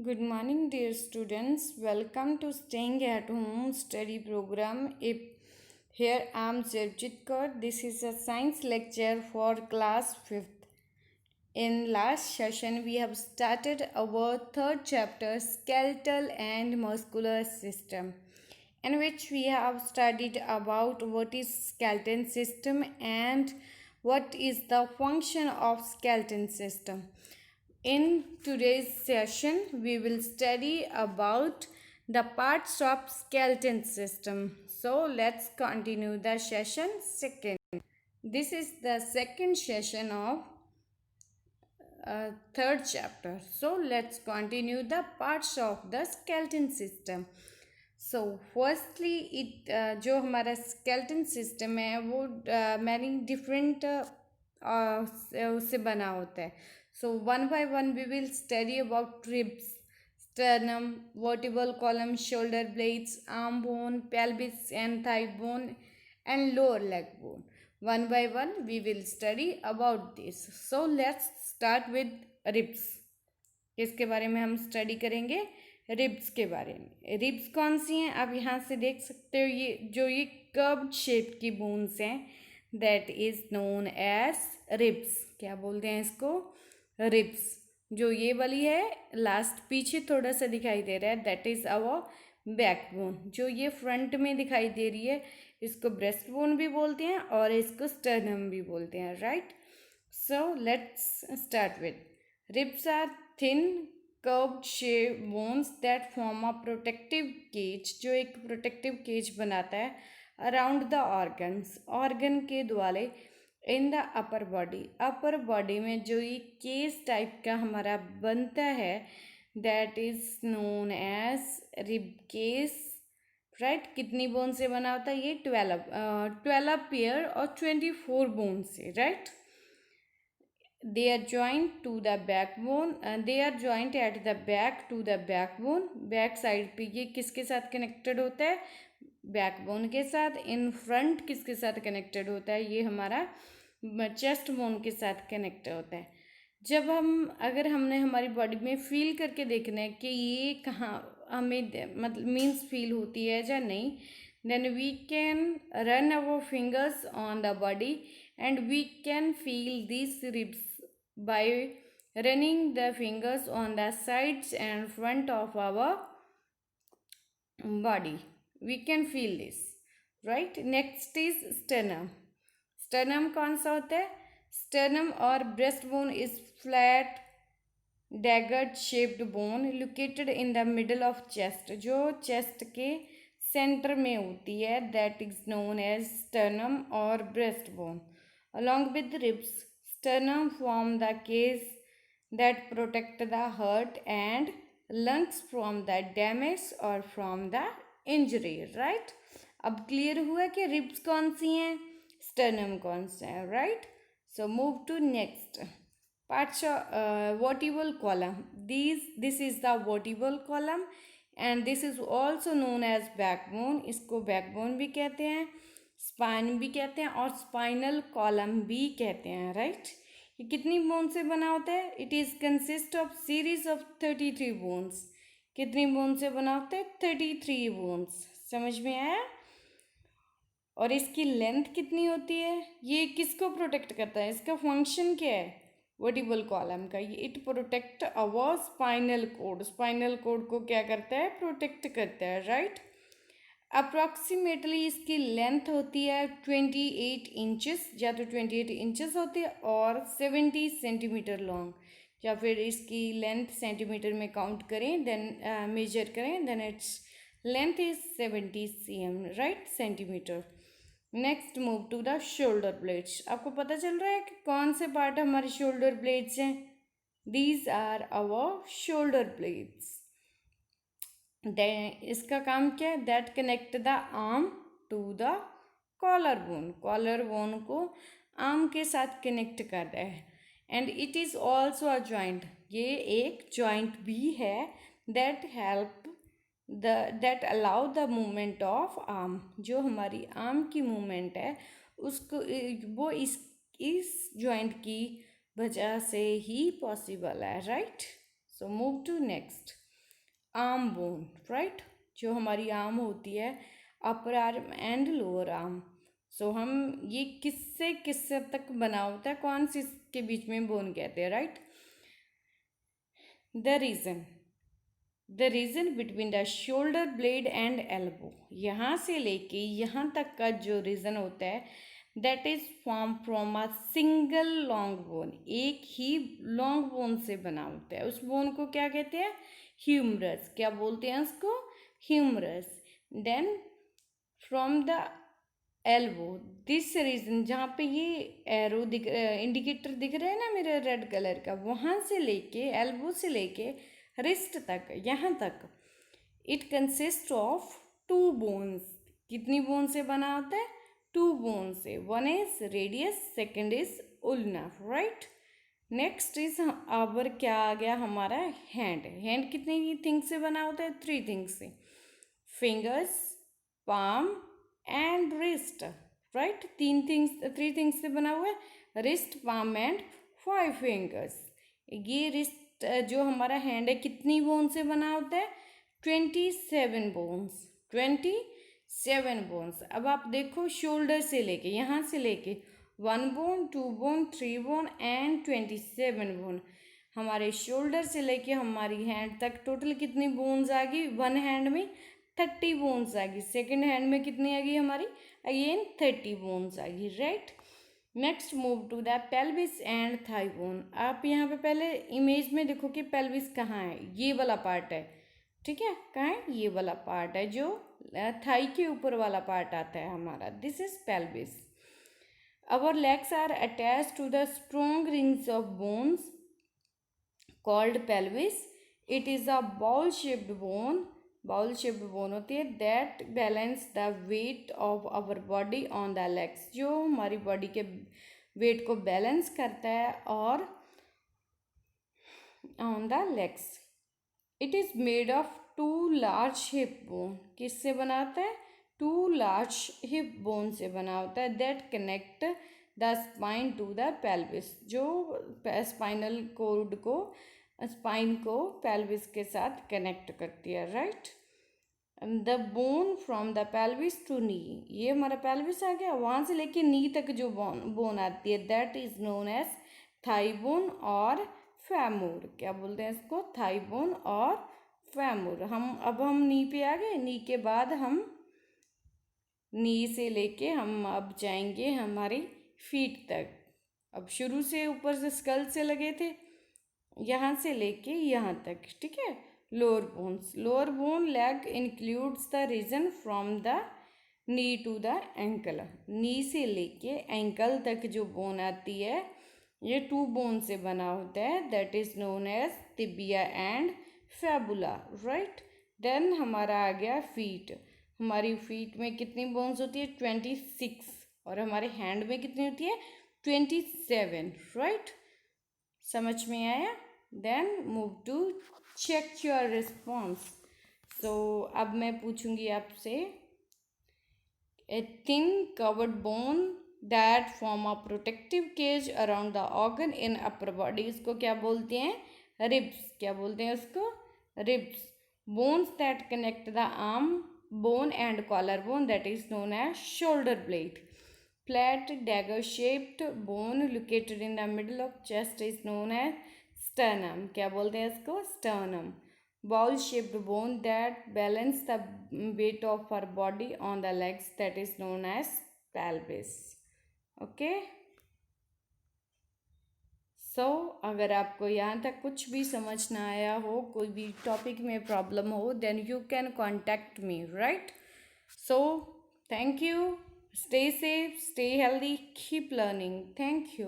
Good morning, dear students. Welcome to Staying at Home study program. Here I am Sarvjit Kaur. This is a science lecture for class 5th. In last session, we have started our third chapter, Skeletal and Muscular System, in which we have studied about what is skeleton system and what is the function of skeleton system. In today's session, we will study about the parts of skeleton system. So let's continue the session second. This is the second session of third chapter. So let's continue the parts of the skeleton system. So firstly it जो हमारा skeleton system है वो many different उससे बना होता है. So one by one we will study about ribs, sternum, vertebral column, shoulder blades, arm bone, pelvis and thigh bone, and lower leg bone. One by one we will study about this. So let's start with ribs. किसके बारे में हम study करेंगे? Ribs के बारे में. Ribs कौन सी हैं? आप यहाँ से देख सकते हो, ये कर्व्ड शेप की बोन्स हैं, that is known as ribs. क्या बोलते हैं इसको? रिब्स. जो ये वाली है लास्ट पीछे थोड़ा सा दिखाई दे रहा है, दैट इज आवर बैकबोन. जो ये फ्रंट में दिखाई दे रही है इसको ब्रेस्ट बोन भी बोलते हैं और इसको स्टर्नम भी बोलते हैं, right? So let's start with ribs are thin curved shape bones that form a protective cage, जो एक protective cage बनाता है around the organs, organ के द्वारे in the upper body. upper body में जो ये cage type का हमारा बनता है that is known as rib cage, right? कितनी बोन से बना होता है ये? 12 पेयर और 24 बोन से, right? They are joined to the backbone and they are joined at the back to the backbone. Back side पे ये किसके साथ कनेक्टेड होता है? बैकबोन के साथ. इन फ्रंट किसके साथ कनेक्टेड होता है? ये हमारा चेस्ट बोन के साथ कनेक्ट होता है. जब अगर हमने हमारी बॉडी में फील करके देखना है कि ये कहाँ हमें मतलब मीन्स फील होती है या नहीं, then we can run our fingers on the body and we can feel these ribs by running the fingers on the sides and front of our body. We can feel this, right? Next is sternum. sternum कौन सा होता है? sternum और breastbone is flat dagger shaped bone located in the middle of chest, जो chest के centre में होती है, that is known as sternum और breastbone. Along with ribs, sternum form the cage that protect the heart and lungs from the damage or from the injury, right? अब clear हुआ कि ribs कौन सी हैं, sternum कौन सा है, right? So move to next. Parts of vertebral column. This is the vertebral column and this is also known as backbone. इसको backbone भी कहते हैं, स्पाइन भी कहते हैं और स्पाइनल कॉलम भी कहते हैं, राइट? ये कितनी बोन से बना होता है? It is consist of series of 33 bones. कितनी बोन से बना होता है? 33 बोन्स. समझ में आया? और इसकी लेंथ कितनी होती है? ये किसको प्रोटेक्ट करता है? इसका फंक्शन क्या है वर्टिबल कॉलम का? It protect our spinal cord. Spinal cord को क्या करता है? प्रोटेक्ट करता है, राइट? अप्रॉक्सीमेटली इसकी लेंथ होती है 28 इंचेस, या तो 28 इंचेस होती है और 70 सेंटीमीटर लॉन्ग, या फिर इसकी लेंथ सेंटीमीटर में काउंट करें देन मेजर करें, then its length is 70 cm, right? Centimetre. Next move to the shoulder blades. आपको पता चल रहा है कि कौन से पार्ट हमारे शोल्डर ब्लेड्स हैं? These are our shoulder blades. इसका काम क्या है? That connect the arm to the collar bone. Collar bone को आर्म के साथ कनेक्ट करता है. And it is also a joint. ये एक जॉइंट भी है that help that allow the movement of arm. जो हमारी आर्म की मूवमेंट है उसको वो इस जॉइंट की वजह से ही पॉसिबल है, right? So move to next. Arm bone, right, जो हमारी आर्म होती है, upper arm and lower arm. So हम ये किससे किस तक बना होता है, कौन सी के बीच में बोन कहते हैं, right. The region, the region between the shoulder blade and elbow, यहाँ से लेके यहाँ तक का जो रीजन होता है, that is form from a single long bone, एक ही लॉन्ग बोन से बना होता है। उस बोन को क्या कहते हैं, ह्यूमरस, क्या बोलते हैं उसको, humerus. Then from the elbow, this region, जहाँ पे ये एरो दिख इंडिकेटर दिख रहा है ना मेरे रेड कलर का, वहाँ से लेके एल्बो से लेके रिस्ट तक, यहाँ तक, it consist of two bones. कितनी बोन से बना होता है, टू बोन से, one is radius, second is ulna, right. Next is अब क्या आ गया हमारा हैंड। हैंड कितनी थिंग्स से बना होता है, थ्री थिंग्स से, fingers, palm and wrist, right. Three things से बना हुआ है, wrist, palm and five fingers. ये रिस्ट जो हमारा हैंड है कितनी बोन से बना होता है, 27 बोन्स, 27 बोन्स। अब आप देखो शोल्डर से लेके, यहाँ से लेके 1 bone, 2 bone, 3 bone and 27 bone. हमारे शोल्डर से लेके हमारी हैंड तक टोटल कितनी बोन्स आ गई, वन हैंड में 30 बोन्स आ गई, सेकेंड हैंड में कितनी आ गई हमारी, अगेन 30 बोन्स आ गई, right. Next move to the pelvis and thigh bone. आप यहाँ पे पहले इमेज में देखो कि पेल्विस कहाँ है, ये वाला पार्ट है, ठीक है, कहाँ है, ये वाला पार्ट है जो थाई के ऊपर वाला पार्ट आता है हमारा, this is pelvis. Our legs are attached to the strong rings of bones called pelvis. It is a ball-shaped bone. Ball-shaped bone होती है that balance the weight of our body on the legs. जो हमारी body के wait को balance करता है और on the legs. It is made of two large hip bone. किससे बनाता है, टू लार्ज हिप बोन से बना होता है, that connect the spine to the pelvis, जो स्पाइनल कोड को, स्पाइन को पेल्विस के साथ कनेक्ट करती है, right. The bone from the pelvis to knee, ये हमारा पेल्विस आ गया, वहाँ से लेके नी तक जो बोन आती है, that is known as thigh bone और फेमोर। क्या बोलते हैं इसको, थाई बोन और फेमोर। हम नी पे आ गए, नी के बाद हम नी से लेके हम अब जाएंगे हमारी फीट तक। अब शुरू से ऊपर से स्कल से लगे थे, यहाँ से लेके यहाँ तक, ठीक है। Lower bones, lower bone leg includes the region from the knee to the ankle. Knee से लेके एंकल तक जो बोन आती है, ये टू बोन से बना होता है, that is known as tibia and fibula, right. Then हमारा आ गया फीट। हमारी फीट में कितनी बोन्स होती है, 26, और हमारे हैंड में कितनी होती है, 27, राइट। समझ में आया। Then move to check your response. So अब मैं पूछूंगी आपसे, a thin covered bone that form a protective cage around the organ in upper body, इसको क्या बोलते हैं, रिब्स। क्या बोलते हैं उसको, ribs. Bones that connect the arm bone and collarbone, that is known as shoulder blade. Flat dagger shaped bone located in the middle of chest is known as sternum. क्या बोलते हैं इसको, sternum. Ball shaped bone that balance the weight of our body on the legs, that is known as pelvis. Okay. अगर आपको यहाँ तक कुछ भी समझ ना आया हो, कोई भी टॉपिक में प्रॉब्लम हो, then you can contact me, right. Thank you, stay safe, stay healthy, keep learning, thank you.